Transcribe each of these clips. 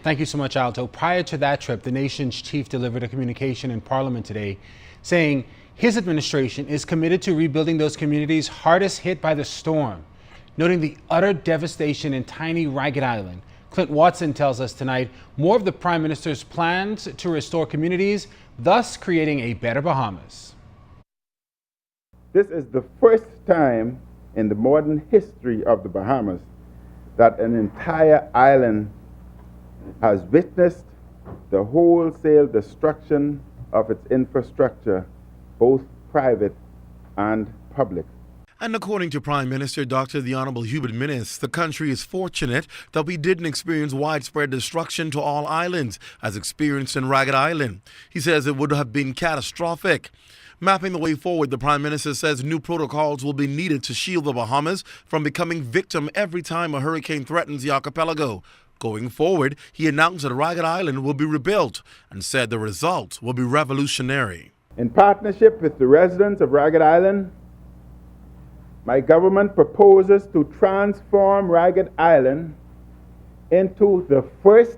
Thank you so much, Alto. Prior to that trip, the nation's chief delivered a communication in Parliament today saying his administration is committed to rebuilding those communities hardest hit by the storm, noting the utter devastation in tiny Ragged Island. Clint Watson tells us tonight more of the Prime Minister's plans to restore communities, thus creating a better Bahamas. This is the first time in the modern history of the Bahamas that an entire island has witnessed the wholesale destruction of its infrastructure, both private and public. And according to Prime Minister Dr. the Honorable Minnis, the country is fortunate that we didn't experience widespread destruction to all islands as experienced in Ragged Island. He says it would have been catastrophic. Mapping the way forward, the Prime Minister says new protocols will be needed to shield the Bahamas from becoming victim every time a hurricane threatens the archipelago. Going forward, he announced that Ragged Island will be rebuilt and said the results will be revolutionary. In partnership with the residents of Ragged Island, my government proposes to transform Ragged Island into the first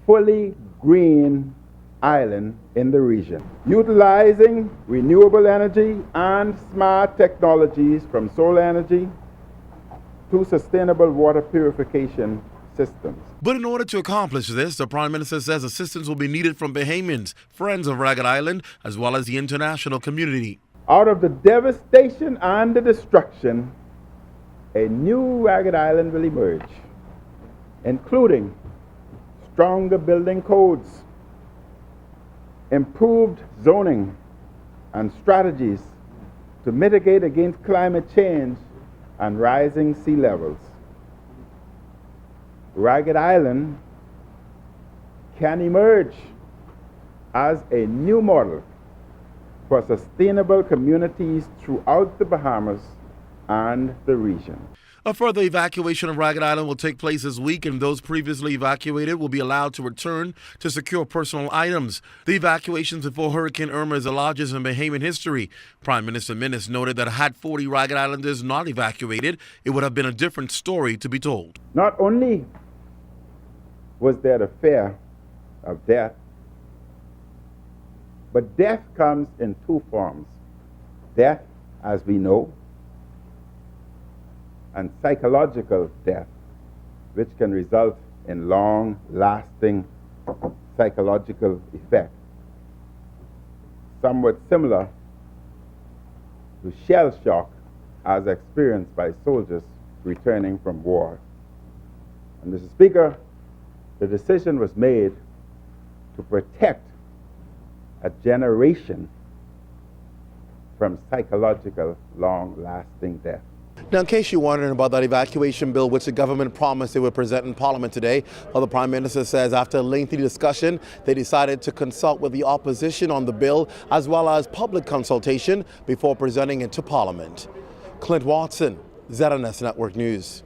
fully green island in the region, utilizing renewable energy and smart technologies from solar energy to sustainable water purification systems. But in order to accomplish this, the Prime Minister says assistance will be needed from Bahamians, friends of Ragged Island, as well as the international community. Out of the devastation and the destruction, a new Ragged Island will emerge, including stronger building codes, improved zoning, and strategies to mitigate against climate change and rising sea levels. Ragged Island can emerge as a new model for sustainable communities throughout the Bahamas and the region. A further evacuation of Ragged Island will take place this week, and those previously evacuated will be allowed to return to secure personal items. The evacuations before Hurricane Irma is the largest in Bahamian history. Prime Minister Minnis noted that had 40 Ragged Islanders not evacuated, it would have been a different story to be told. Not only was there the fear of death, but death comes in two forms. Death, as we know, and psychological death, which can result in long-lasting psychological effects, somewhat similar to shell shock as experienced by soldiers returning from war. And Mr. Speaker, the decision was made to protect a generation from psychological long-lasting death. Now, in case you're wondering about that evacuation bill, which the government promised they would present in Parliament today, well, the Prime Minister says after a lengthy discussion, they decided to consult with the opposition on the bill, as well as public consultation before presenting it to Parliament. Clint Watson, ZNS Network News.